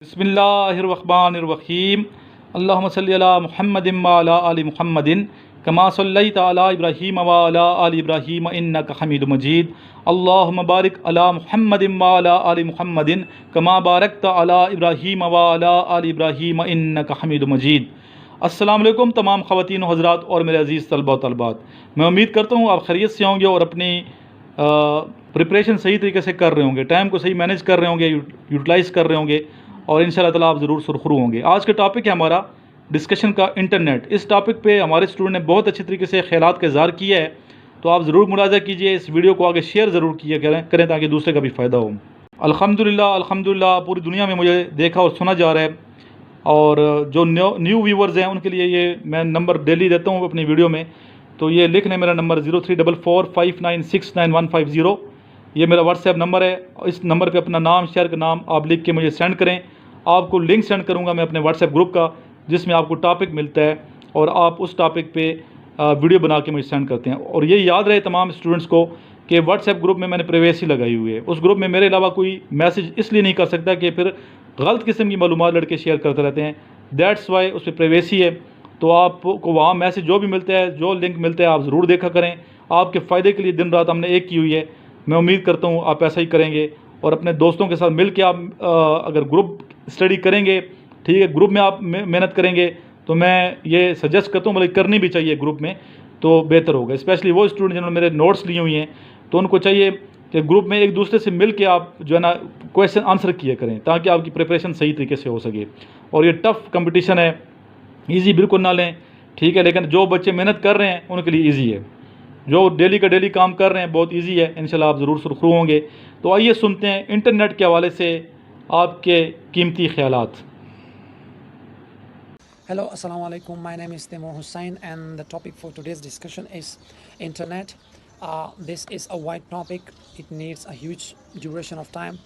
बिस्मिल्लाहिर्रहमानिर्रहीम अल्लाहुम्मा सल्लि अला मुहम्मदिन व अला आलि मुहम्मदिन कमा सल्लैता अला इब्राहीम व अला आलि इब्राहीम इन्नका हमीदुम मजीद अल्लाहुम्मा बारिक अला मुहम्मदिन व अला आलि मुहम्मदिन कमा बारकता अला इब्राहीम व अला आलि इब्राहीम इन्नका हमीदुम मजीद। अस्सलाम वालेकुम तमाम ख़वातीन व हज़रात और मेरे अज़ीज़ तलबा व तलबात, मैं उम्मीद करता हूँ आप खैरियत से होंगे और अपनी प्रिपरेशन सही तरीके से कर रहे होंगे, टाइम को सही मैनेज कर रहे होंगे, यूटिलाइज़ कर रहे होंगे और इंशाअल्लाह ताला आप ज़रूर सुरखरू होंगे। आज का टॉपिक है हमारा डिस्कशन का इंटरनेट। इस टॉपिक पे हमारे स्टूडेंट ने बहुत अच्छी तरीके से ख़यालात का इज़हार किया है, तो आप ज़रूर मुलाज़ा कीजिए, इस वीडियो को आगे शेयर ज़रूर किया करें ताकि दूसरे का भी फ़ायदा हो। अल्हम्दुलिल्लाह पूरी दुनिया में मुझे देखा और सुना जा रहा है, और जो न्यू व्यूवर्स हैं उनके लिए ये मैं नंबर डेली देता हूँ अपनी वीडियो में, तो ये लिख लें मेरा नंबर 034459695150। ये मेरा व्हाट्सएप नंबर है। इस नंबर पे अपना नाम, शहर का नाम आप लिख के मुझे सेंड करें। आपको लिंक सेंड करूंगा मैं अपने व्हाट्सएप ग्रुप का, जिसमें आपको टॉपिक मिलता है और आप उस टॉपिक पे वीडियो बना के मुझे सेंड करते हैं। और ये याद रहे तमाम स्टूडेंट्स को कि व्हाट्सएप ग्रुप में मैंने प्राइवेसी लगाई हुई है। उस ग्रुप में मेरे अलावा कोई मैसेज इसलिए नहीं कर सकता कि फिर गलत किस्म की मालूमात लड़के शेयर करते रहते हैं, दैट्स वाई उस पर प्राइवेसी है। तो आपको वहाँ मैसेज जो भी मिलता है, जो लिंक मिलता है, आप ज़रूर देखा करें। आपके फ़ायदे के लिए दिन रात हमने एक की हुई है। मैं उम्मीद करता हूँ आप ऐसा ही करेंगे और अपने दोस्तों के साथ मिल के आप अगर ग्रुप स्टडी करेंगे, ठीक है, ग्रुप में आप मेहनत करेंगे, तो मैं ये सजेस्ट करता हूँ, मतलब करनी भी चाहिए ग्रुप में, तो बेहतर होगा। स्पेशली वो स्टूडेंट जिन्होंने मेरे नोट्स लिए हुए हैं, तो उनको चाहिए कि ग्रुप में एक दूसरे से मिल के आप जो है ना क्वेश्चन आंसर किया करें, ताकि आपकी प्रिपरेशन सही तरीके से हो सके। और ये टफ़ कंपटीशन है, ईजी बिल्कुल ना लें, ठीक है, लेकिन जो बच्चे मेहनत कर रहे हैं उनके लिए ईजी है। जो डेली का डेली काम कर रहे हैं बहुत ईजी है, इंशाल्लाह आप ज़रूर सुरखरू होंगे। तो आइए सुनते हैं इंटरनेट के हवाले से आपके कीमती ख्यालात। Hello, Assalamu alaikum. My name is Timur Hussain, and the topic for today's discussion is internet. This is a wide topic. It needs a huge duration of time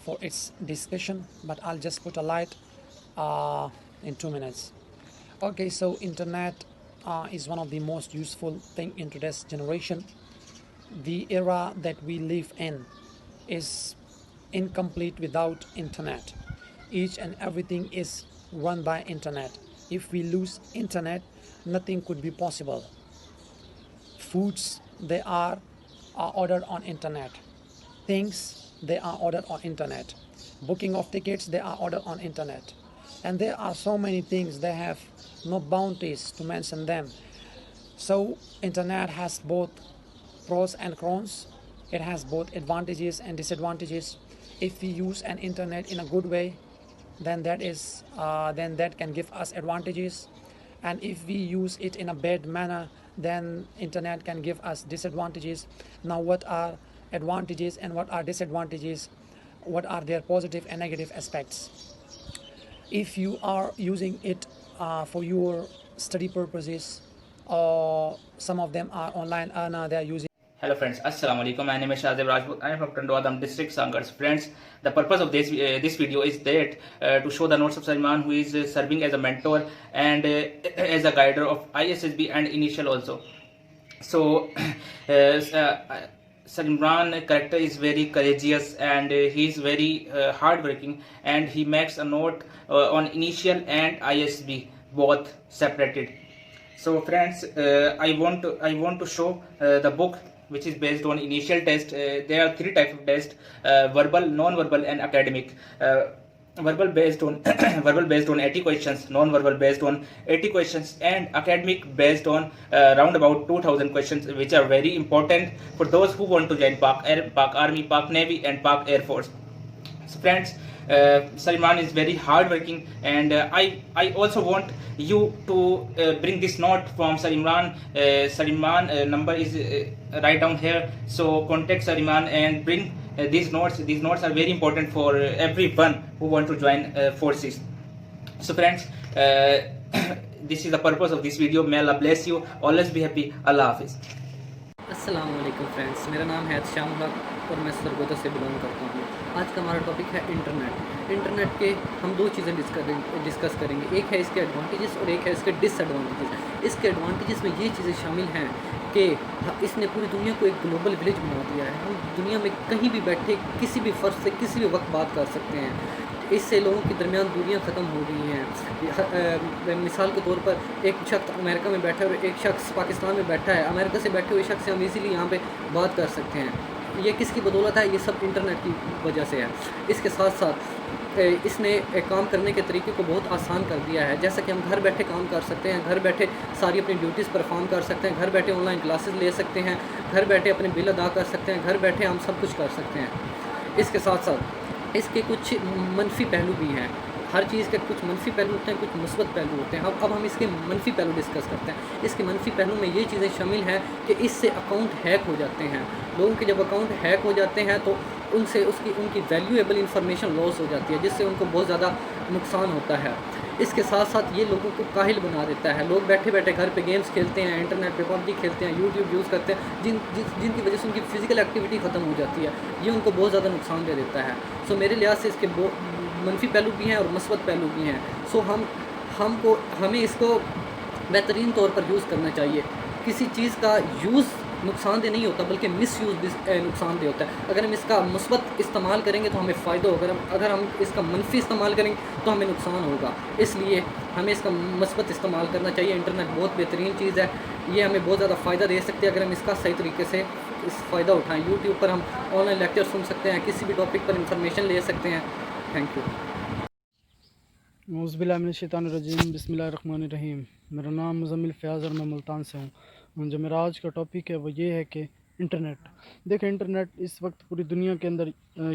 for its discussion, but I'll just put a light in 2 minutes. Okay, so internet is one of the most useful thing in today's generation. The era that we live in is incomplete without internet. Each and everything is run by internet. If we lose internet, nothing could be possible. Foods, they are ordered on internet. Things, they are ordered on internet. Booking of tickets, they are ordered on internet. And there are so many things, they have no boundaries to mention them. So internet has both pros and cons. It has both advantages and disadvantages. If we use an internet in a good way, then that can give us advantages, and if we use it in a bad manner, then internet can give us disadvantages. Now, what are advantages and what are disadvantages? What are their positive and negative aspects? If you are using it for your study purposes, or some of them are online earner, they are using. Hello friends, Assalamu alaikum. My name is Shahzeb Rajput. I am from Tandwadam district, Sangars. Friends, the purpose of this video is that to show the notes of Salman, who is serving as a mentor and as a guider of ISSB and initial also. So Salman character is very courageous and he is very hardworking, and he makes a note on initial and ISSB both separated. So friends, I want to show the book which is based on initial test. There are 3 types of tests: verbal, non-verbal and academic. Verbal based on verbal based on 80 questions, non-verbal based on 80 questions, and academic based on round about 2000 questions, which are very important for those who want to join Pak Army, Pak Navy and Pak Air Force. So friends, Salman is very hardworking, and I also want you to bring this note from Salman. Salman number is right down here, so contact Salman and bring these notes. These notes are very important for everyone who want to join forces. So friends, this is the purpose of this video. May Allah bless you. Always be happy. Allah Hafiz. अस्सलाम वालेकुम friends, मेरा नाम है शाम और मैं सरगोदा से belong करता हूँ। आज का हमारा टॉपिक है इंटरनेट। इंटरनेट के हम 2 चीज़ें डिस्कस करेंगे, एक है इसके एडवांटेजेस और एक है इसके डिसएडवांटेजेस। इसके एडवांटेजेस में ये चीज़ें शामिल हैं कि इसने पूरी दुनिया को एक ग्लोबल विलेज बना दिया है। हम दुनिया में कहीं भी बैठे किसी भी फ़र्द से किसी भी वक्त बात कर सकते हैं, اس سے لوگوں کے درمیان دوریاں ختم ہو گئی ہیں. مثال کے طور پر ایک شخص امریکہ میں بیٹھا ہے اور ایک شخص پاکستان میں بیٹھا ہے. امریکہ سے بیٹھے ہوئے شخص سے ہم ایزیلی یہاں پہ بات کر سکتے ہیں. یہ کس کی بدولت ہے؟ یہ سب انٹرنیٹ کی وجہ سے ہے. اس کے ساتھ ساتھ اس نے کام کرنے کے طریقے کو بہت آسان کر دیا ہے. جیسا کہ ہم گھر بیٹھے کام کر سکتے ہیں, گھر بیٹھے ساری اپنی ڈیوٹیز پرفارم کر سکتے ہیں, گھر بیٹھے آن لائن کلاسز لے سکتے ہیں, گھر بیٹھے اپنے بل ادا کر سکتے ہیں, گھر بیٹھے ہم سب کچھ کر سکتے ہیں. اس کے ساتھ ساتھ اس کے کچھ منفی پہلو بھی ہیں. ہر چیز کے کچھ منفی پہلو ہوتے ہیں, کچھ مثبت پہلو ہوتے ہیں. اب ہم اس کے منفی پہلو ڈسکس کرتے ہیں. اس کے منفی پہلو میں یہ چیزیں شامل ہیں کہ اس سے اکاؤنٹ ہیک ہو جاتے ہیں. لوگوں کے جب اکاؤنٹ ہیک ہو جاتے ہیں تو ان کی ویلیویبل انفارمیشن لاس ہو جاتی ہے, جس سے ان کو بہت زیادہ نقصان ہوتا ہے. اس کے ساتھ ساتھ یہ لوگوں کو کاہل بنا دیتا ہے. لوگ بیٹھے بیٹھے گھر پہ گیمز کھیلتے ہیں, انٹرنیٹ پہ پب جی کھیلتے ہیں, یوٹیوب یوز کرتے ہیں, جن کی وجہ سے ان کی فزیکل ایکٹیویٹی ختم ہو جاتی ہے. یہ ان کو بہت زیادہ نقصان دے دیتا ہے. سو میرے لحاظ سے اس کے منفی پہلو بھی ہیں اور مثبت پہلو بھی ہیں. سو ہمیں اس کو بہترین طور پر یوز کرنا چاہیے. کسی چیز کا یوز نقصان دہ نہیں ہوتا, بلکہ مس یوز بھی نقصان دہ ہوتا ہے. اگر ہم اس کا مثبت استعمال کریں گے تو ہمیں فائدہ ہوگا, اگر ہم اس کا منفی استعمال کریں گے تو ہمیں نقصان ہوگا. اس لیے ہمیں اس کا مثبت استعمال کرنا چاہیے. انٹرنیٹ بہت بہترین چیز ہے, یہ ہمیں بہت زیادہ فائدہ دے سکتے ہیں اگر ہم اس کا صحیح طریقے سے اس فائدہ اٹھائیں. یوٹیوب پر ہم آن لائن لیکچر سن سکتے ہیں, کسی بھی ٹاپک پر انفارمیشن لے سکتے ہیں. Thank you. اعوذ باللہ من الشیطان الرجیم. بسم اللہ الرحمن الرحیم. میرا نام مزمل فیاض اور میں ملتان سے ہوں. جو میرا آج کا ٹاپک ہے وہ یہ ہے کہ انٹرنیٹ. دیکھیں, انٹرنیٹ اس وقت پوری دنیا کے اندر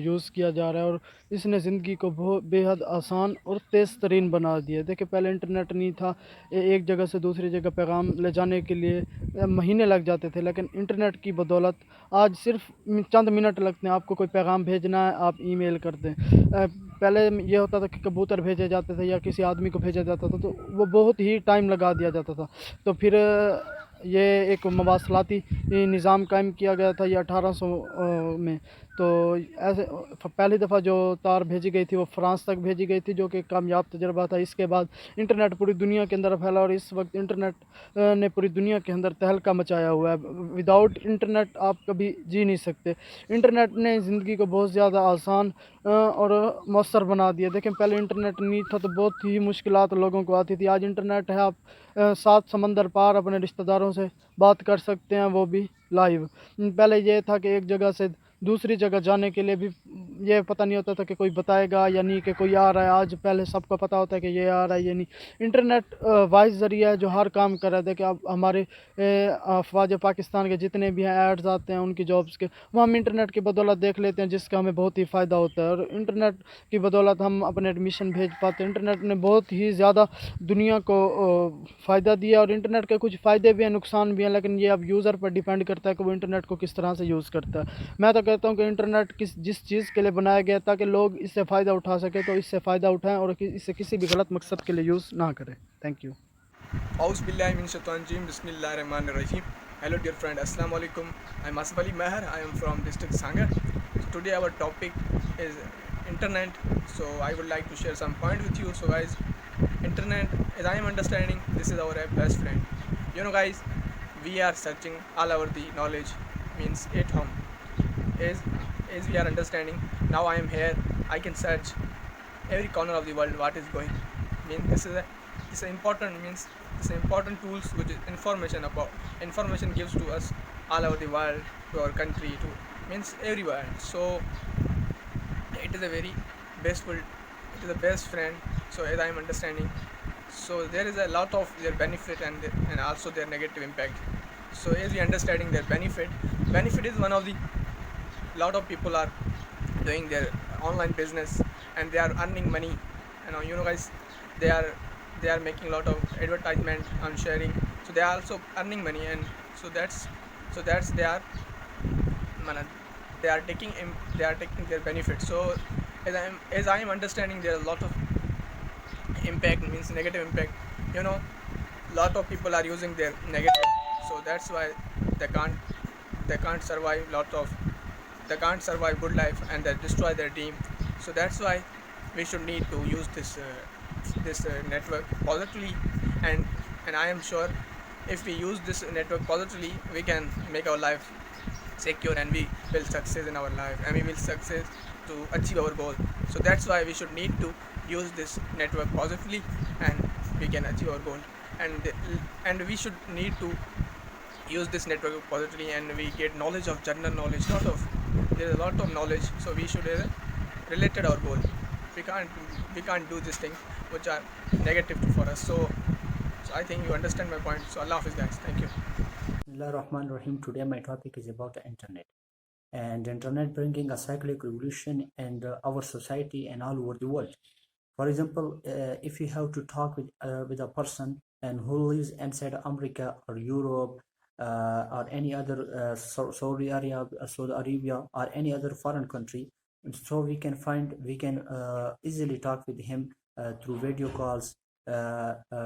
یوز کیا جا رہا ہے اور اس نے زندگی کو بہت بے حد آسان اور تیز ترین بنا دیا. دیکھیں, پہلے انٹرنیٹ نہیں تھا, ایک جگہ سے دوسری جگہ پیغام لے جانے کے لیے مہینے لگ جاتے تھے, لیکن انٹرنیٹ کی بدولت آج صرف چند منٹ لگتے ہیں. آپ کو کوئی پیغام بھیجنا ہے, آپ ای میل کر دیں. پہلے یہ ہوتا تھا کہ کبوتر بھیجے جاتے تھے یا کسی آدمی کو بھیجا جاتا تھا, تو وہ بہت ہی ٹائم لگا دیا جاتا تھا. تو پھر یہ ایک مواصلاتی نظام قائم کیا گیا تھا یہ 1800 میں. تو ایسے پہلی دفعہ جو تار بھیجی گئی تھی وہ فرانس تک بھیجی گئی تھی, جو کہ کامیاب تجربہ تھا. اس کے بعد انٹرنیٹ پوری دنیا کے اندر پھیلا اور اس وقت انٹرنیٹ نے پوری دنیا کے اندر تہلکہ مچایا ہوا ہے. وداؤٹ انٹرنیٹ آپ کبھی جی نہیں سکتے. انٹرنیٹ نے زندگی کو بہت زیادہ آسان اور مؤثر بنا دیا. دیکھیں, پہلے انٹرنیٹ نہیں تھا تو بہت ہی مشکلات لوگوں کو آتی تھی. آج انٹرنیٹ ہے, آپ 7 سمندر پار اپنے رشتہ داروں سے بات کر سکتے ہیں, وہ بھی لائیو. پہلے یہ تھا کہ ایک جگہ سے دوسری جگہ جانے کے لیے بھی یہ پتہ نہیں ہوتا تھا کہ کوئی بتائے گا یا نہیں کہ کوئی آ رہا ہے. آج پہلے سب کو پتہ ہوتا ہے کہ یہ آ رہا ہے, یہ نہیں. انٹرنیٹ واحد ذریعہ ہے جو ہر کام کر رہا ہے. کہ اب ہمارے افواج پاکستان کے جتنے بھی ہیں ایڈز آتے ہیں ان کی جابس کے, وہ ہم انٹرنیٹ کی بدولت دیکھ لیتے ہیں, جس کا ہمیں بہت ہی فائدہ ہوتا ہے. اور انٹرنیٹ کی بدولت ہم اپنے ایڈمیشن بھیج پاتے ہیں. انٹرنیٹ نے بہت ہی زیادہ دنیا کو فائدہ دیا, اور انٹرنیٹ کے کچھ فائدے بھی ہیں, نقصان بھی ہیں, لیکن یہ اب یوزر پر ڈیپینڈ کرتا ہے کہ وہ انٹرنیٹ کو کس طرح سے یوز کرتا ہے. میں تو کہتا ہوں کہ انٹرنیٹ جس چیز کے لیے بنایا گیا تاکہ لوگ اس سے فائدہ اٹھا سکیں, تو اس سے فائدہ اٹھائیں اور اس سے کسی بھی غلط مقصد کے لیے یوز نہ کریں. Thank you. اعوذ باللہ من الشیطان الرجیم. بسم اللہ الرحمن الرحیم. Hello dear friend, Assalamu alaikum. I am Asif Ali Meher. I am from district Sangar. So today our topic is internet. So I would like to share some point with you. So guys, internet, as I am understanding, this is our best friend. You know guys, we are searching all over the knowledge, means at home. As we are understanding, now I am here, I can search every corner of the world what is going. Means this is important, means it's important tools which is information gives to us all over the world, to our country, to means everywhere. So it is a very it is a best friend. So as I am understanding, so there is a lot of their benefit and also their negative impact. So as we understanding their benefit is one of the lot of people are doing their online business and they are earning money. You know guys, they are making a lot of advertisement on sharing, so they are also earning money, and so that's they are taking their benefit. So as I am understanding, there are a lot of impact, means negative impact. Lot of people are using their negative, so that's why they can't survive they can't survive good life, and they destroy their team. So that's why we should need to use this network positively, and I am sure if we use this network positively, we can make our life secure and we will success in our life, and we will success to achieve our goal. So that's why we should need to use this network positively, and we can achieve our goal. And we should need to use this network positively, and we get knowledge of general knowledge, there's a lot of knowledge, so we should related our goal. We can't do these things which are negative for us. So I think you understand my point. So Allah Hafiz guys, thank you. Bismillahirrahmanirrahim. Today my topic is about the internet, and internet bringing a cyclic revolution in our society and all over the world. For example, if you have to talk with a person and who lives inside America or Europe or any other Saudi Arabia or any other foreign country, so we can easily talk with him through video calls.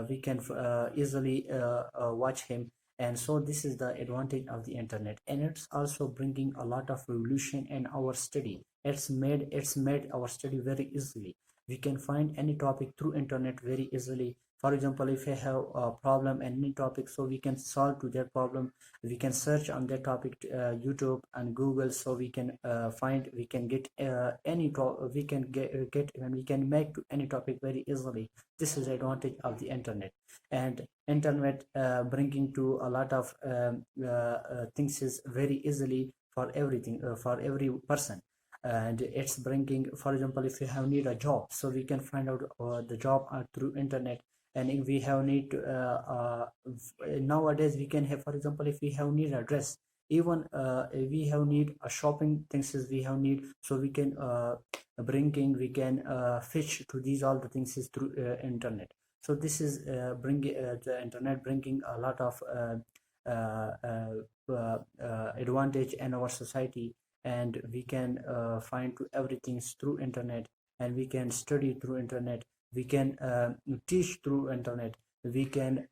We can easily watch him, and so this is the advantage of the internet, and it's also bringing a lot of revolution in our study. It's made our study very easily. We can find any topic through internet very easily. For example, if I have a problem and any topic, so we can solve to that problem. We can search on that topic YouTube and Google, so we can we can get we can get and we can make to any topic very easily. This is the advantage of the internet, and internet bringing to a lot of things is very easily for everything for every person. And it's bringing, for example, if you have need a job, so we can find out the job through internet. And if we have need to, nowadays we can have, for example, if we have need a dress, even if we have need a shopping things is we have need, so we can we can fetch to these all the things is through internet. So this is bringing the internet bringing a lot of advantage in our society, and we can find to everything through internet, and we can study through internet, we can teach through internet, we can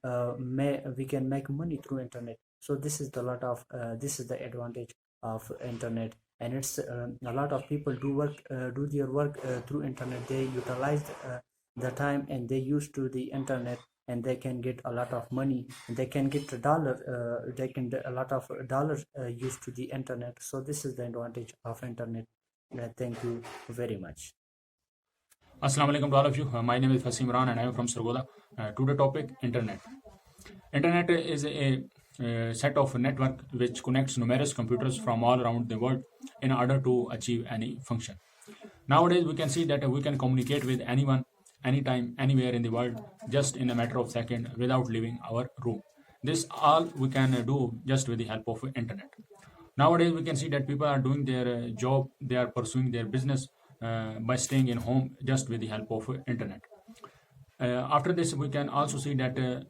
make money through internet. So this is the lot of this is the advantage of internet. And it's a lot of people do their work through internet. They utilize the time, and they used to the internet, and they can get a lot of money, and they can get a dollar, they can get a lot of dollars used to the internet. So this is the advantage of internet. Thank you very much. Assalamu alaikum to all of you. My name is Fasim Imran and I am from Sargoda. Today topic, internet. Internet is a set of network which connects numerous computers from all around the world in order to achieve any function. Nowadays we can see that we can communicate with anyone, anytime, anywhere in the world, just in a matter of seconds without leaving our room. This all we can do just with the help of internet. Nowadays we can see that people are doing their job, they are pursuing their business by staying in home just with the help of internet. After this, we can also see that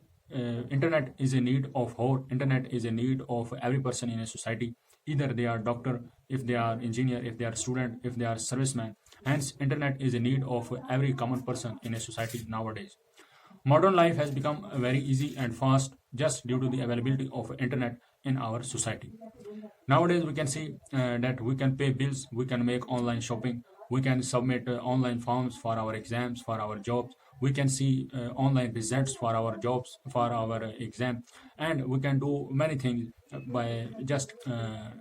internet is a need of whole. Internet is a need of every person in a society. Either they are doctor, if they are engineer, if they are student, if they are serviceman. Hence, internet is a need of every common person in a society nowadays. Modern life has become very easy and fast just due to the availability of internet in our society. Nowadays, we can see that we can pay bills, we can make online shopping, we can submit online forms for our exams, for our jobs. We can see online results for our jobs, for our exam, and we can do many things by just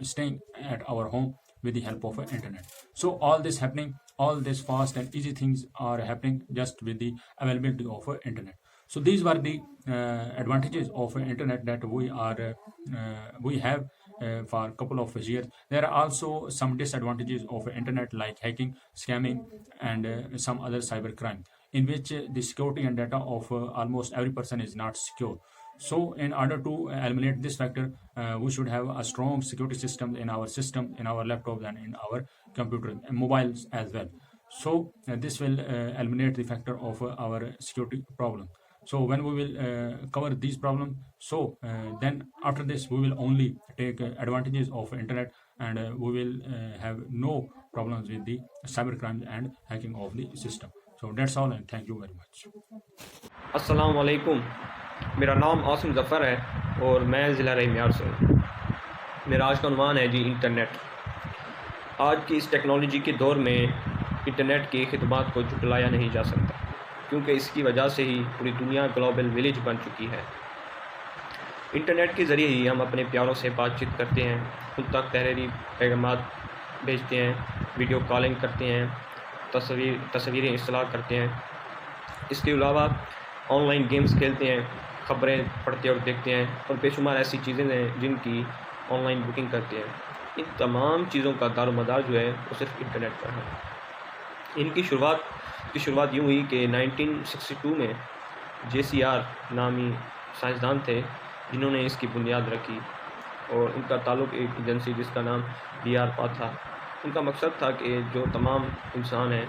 staying at our home with the help of internet. So all this happening, all this fast and easy things are happening just with the availability of internet. So these were the advantages of internet that we have for a couple of years. There are also some disadvantages of internet like hacking, scamming, and some other cybercrime, in which the security and data of almost every person is not secure. So in order to eliminate this factor, we should have a strong security system, in our laptops and in our computers and mobiles as well. So this will eliminate the factor of our security problem. So when we will cover these problems, so then after this we will only take advantages of internet, and we will have no problems with the cybercrime and hacking of the system. So that's all, and thank you very much. अस्सलाम वालेकुम, मेरा नाम आसिम ज़फ़र है और मैं ज़िला रहीमियार से हूँ। मेरा आज का उन्वान है जी इंटरनेट। आज की इस टेक्नोलॉजी के दौर में इंटरनेट की खिदमत को झुटलाया नहीं जा सकता, क्योंकि इसकी वजह से ही पूरी दुनिया ग्लोबल विलेज बन चुकी है। इंटरनेट के ज़रिए ही हम अपने प्यारों से बातचीत करते हैं, उन तक तहरीरी पैगाम भेजते हैं, वीडियो कॉलिंग करते हैं, تصویریں اصلاح کرتے ہیں. اس کے علاوہ آن لائن گیمز کھیلتے ہیں, خبریں پڑھتے اور دیکھتے ہیں, اور بے شمار ایسی چیزیں ہیں جن کی آن لائن بکنگ کرتے ہیں. ان تمام چیزوں کا دار و مدار جو ہے وہ صرف انٹرنیٹ پر ہے. ان کی شروعات یوں ہوئی کہ 1962 میں JCR نامی سائنسدان تھے جنہوں نے اس کی بنیاد رکھی, اور ان کا تعلق ایک ایجنسی جس کا نام DARPA تھا. ان کا مقصد تھا کہ جو تمام انسان ہیں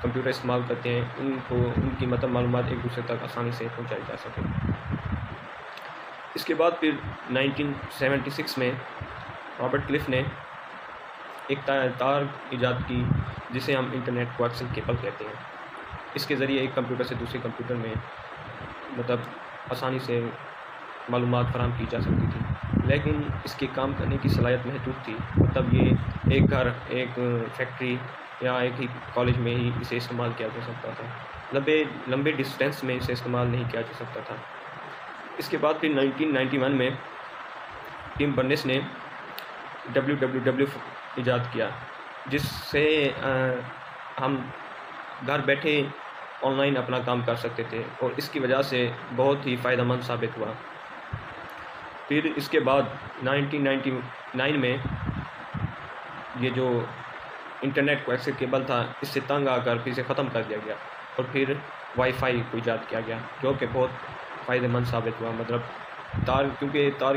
کمپیوٹر استعمال کرتے ہیں ان کی معلومات ایک دوسرے تک آسانی سے پہنچائی جا سکے. اس کے بعد پھر 1976 میں رابرٹ کلف نے ایک تار ایجاد کی جسے ہم انٹرنیٹ کویکسل کیبل کہتے ہیں. اس کے ذریعے ایک کمپیوٹر سے دوسرے کمپیوٹر میں آسانی سے معلومات فراہم کی جا سکتی تھی, لیکن اس کے کام کرنے کی صلاحیت محدود تھی. یہ ایک گھر, ایک فیکٹری یا ایک ہی کالج میں ہی اسے استعمال کیا جا سکتا تھا. لمبے ڈسٹینس میں اسے استعمال نہیں کیا جا سکتا تھا. اس کے بعد پھر 1991 میں ٹم برنس نے WWW ایجاد کیا, جس سے ہم گھر بیٹھے آن لائن اپنا کام کر سکتے تھے, اور اس کی وجہ سے بہت ہی فائدہ مند ثابت ہوا. پھر اس کے بعد 1999 میں یہ جو انٹرنیٹ کویکسل کیبل تھا اس سے تنگ آ کر پھر اسے ختم کر دیا گیا, اور پھر وائی فائی کو ایجاد کیا گیا جو کہ بہت فائدہ مند ثابت ہوا. کیونکہ تار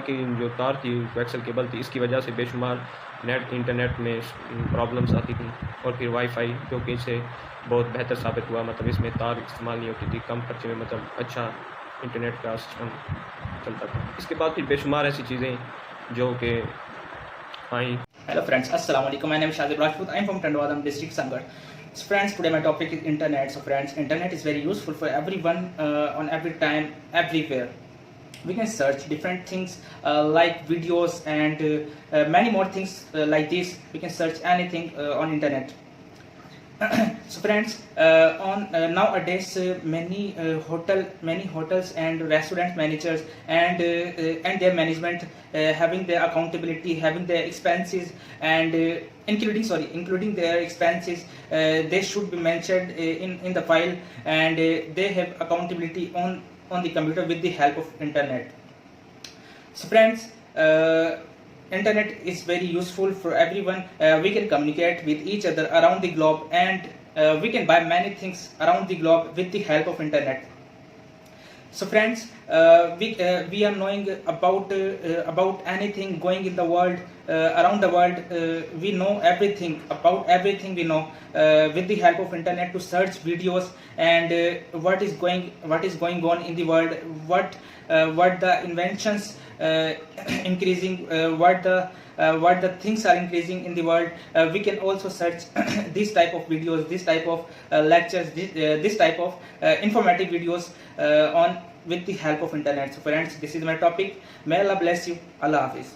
تھی کویکسل کیبل تھی, اس کی وجہ سے بے شمار انٹرنیٹ میں پرابلمس آتی تھیں, اور پھر وائی فائی جو کہ اسے بہت بہتر ثابت ہوا. اس میں تار استعمال نہیں ہوتی تھی, کم خرچے میں اچھا انٹرنیٹ کا سسٹم چلتا تھا. اس کے بعد پھر بے شمار ایسی چیزیں جو کہ آئیں. Hello friends, Assalamu alaikum. My name is Shazib Rajput. I am from Tandwadam district, Sangar. So friends, today my topic is internet. So friends, internet is very useful for everyone on every time, everywhere. We can search different things like videos and many more things like this. We can search anything on internet. So friends, on nowadays many hotels and restaurant managers and their management having their accountability, having their expenses, and including their expenses, they should be mentioned in the file, and they have accountability on the computer with the help of internet. So friends, internet is very useful for everyone. We can communicate with each other around the globe, and we can buy many things around the globe with the help of internet. So friends, we are knowing about anything going in the world, around the world. We know everything about everything we know with the help of internet, to search videos and what is going on in the world, what the inventions increasing, what the things are increasing in the world. We can also search this type of videos, this type of lectures, this type of informative videos with the help of internet. So friends, this is my topic. May Allah bless you. Allah Hafiz.